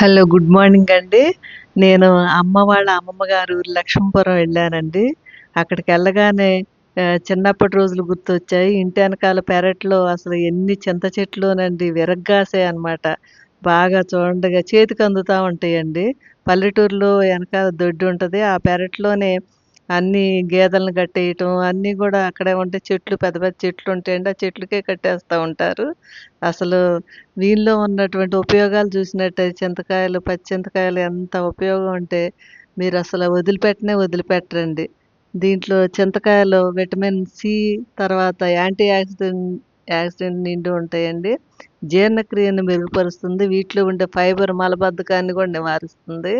Hello. Good morning అండి. నేను అమ్మ వాళ్ళ అమ్మమ్మ గారి ఊరు లక్ష్మీపురం వెళ్ళానండి. అక్కడికెళ్ళగానే చిన్నప్పటి రోజులు గుర్తొచ్చాయి. ఇంటి ఎనకాల పెరట్లో అసలు ఎన్ని చింత చెట్లోనండి విరగ్గాసాయనమాట. బాగా చూడండిగా చేతికి అందుతా ఉంటాయండి. పల్లెటూరులో ఎనకాల దొడ్డుంటది. ఆ పెరట్లోనే అన్నీ గేదెలను కట్టేయటం అన్నీ గూడా అక్కడే ఉంటాయి. చెట్లు పెద్ద పెద్ద చెట్లుంటాయండి. ఆ చెట్లకే కట్టేస్తా ఉంటారు. అసలు వీళ్ళలో ఉన్నటువంటి ఉపయోగాలు చూసినట్టయితే చింతకాయలు, పచ్చి చింతకాయలు ఎంత ఉపయోగం అంటే మీరసల వదిలిపెట్టనే వదిలిపెట్టరండి. దీంట్లో చింతకాయలో విటమిన్ సి, తర్వాత యాక్సిడెంట్ నిండి ఉంటాయండి. జీర్ణక్రియను మెరుగుపరుస్తుంది. వీటిలో ఉండే ఫైబర్ మలబద్ధకాన్ని కూడా నివారిస్తుంది.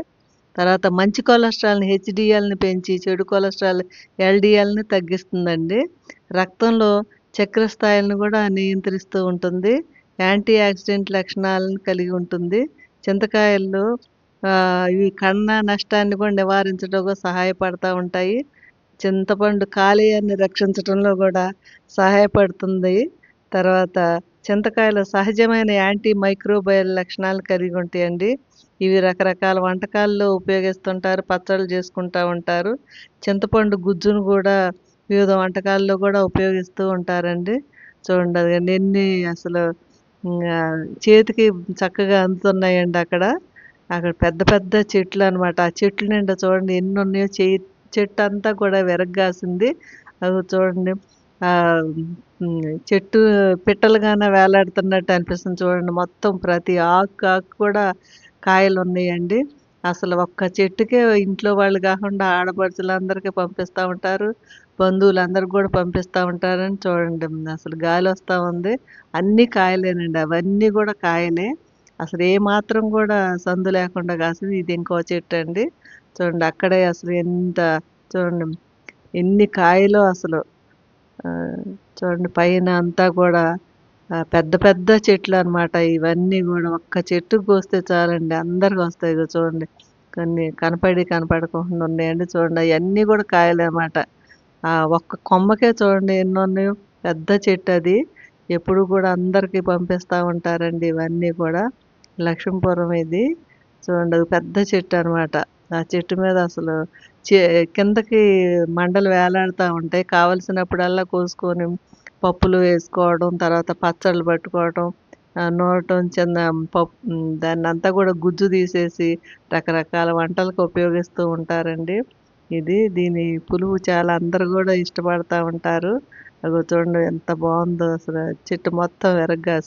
తర్వాత మంచి కొలెస్ట్రాల్‌ని, హెచ్‌డీఎల్‌ని పెంచి చెడు కొలెస్ట్రాల్ ఎల్‌డీఎల్‌ని తగ్గిస్తుందండి. రక్తంలో చక్కెర స్థాయిలను కూడా నియంత్రిస్తూ ఉంటుంది. యాంటీ ఆక్సిడెంట్ లక్షణాలను కలిగి ఉంటుంది. చింతకాయల్లో ఇవి కణ నష్టాన్ని కూడా నివారించడంలో సహాయపడతా ఉంటాయి. చింతపండు కాలేయాన్ని రక్షించటంలో గూడా సహాయపడుతుంది. తర్వాత చింతకాయలో సహజమైన యాంటీ మైక్రోబయల్ లక్షణాలు కలిగి ఉంటాయండి. ఇవి రకరకాల వంటకాల్లో ఉపయోగిస్తుంటారు. పచ్చళ్ళు చేసుకుంటా ఉంటారు. చింతపండు గుజ్జును గూడా వివిధ వంటకాల్లో గూడా ఉపయోగిస్తూ ఉంటారండి. చూడండి అదిగోండి ఎన్ని అసలు చేతికి చక్కగా అందుతున్నాయండి అక్కడ. అక్కడ పెద్ద పెద్ద చెట్లనమాట. ఆ చెట్ల నిండా చూడండి ఎన్నున్నాయో చెట్టంతా కూడా విరగ్గాసింది. అగో చూడండి. ఆహ్, చెట్టు పిట్టలుగాన వేలాడుతున్నట్టు అనిపిస్తుంది చూడండి. మొత్తం ప్రతి ఆకు ఆకు కూడా కాయలున్నాయండి. అసలు ఒక్క చెట్టుకే ఇంట్లో వాళ్ళు గాకుండా ఆడపడుచులందరికీ పంపిస్తా ఉంటారు. బంధువులందరికి గూడా పంపిస్తా ఉంటారని చూడండి. అసలు గాలొస్తా ఉంది. అన్నీ కాయలేనండి. అవన్నీ గూడా కాయలే. అసలు ఏ మాత్రం గూడా సందు లేకుండా కాసింది. ఇది ఇంకో చెట్టండి. చూడండి అక్కడే అసలు చూడండి ఎన్ని కాయలో అసలు. చూడండి పైన అంతా గూడా పెద్ద పెద్ద చెట్లనమాట ఇవన్నీ గూడా. ఒక్క చెట్టుకి కోస్తే చాలండి అందరికొస్తాయి. ఇగో చూడండి. కొన్ని కనపడకుండా ఉన్నాయండి. చూడండి అయన్నీ గూడా కాయలనమాట. ఒక్క కొమ్మకే చూడండి ఎన్నున్నాయో. పెద్ద చెట్టది. ఎప్పుడు గూడా అందరికి పంపిస్తా ఉంటారండి ఇవన్నీ కూడా. లక్ష్మీపురం ఇది. చూడండి అది పెద్ద చెట్టనమాట. ఆ చెట్టు మీద అసలు చే కిందకి మండలు వేలాడుతా ఉంటాయి. కావాల్సినప్పుడల్లా కోసుకొని పప్పులో వేసుకోవడం, తర్వాత పచ్చళ్ళు పట్టుకోవటం, నూరటం దాన్నంతా గూడా గుజ్జు తీసేసి రకరకాల వంటలకు ఉపయోగిస్తూ ఉంటారండి. దీని పులుగు చాలా అందరూ గూడా ఇష్టపడతా ఉంటారు. అగో చూడండి ఎంత బావుందో అసల చెట్టు మొత్తం విరగ్గాసింది.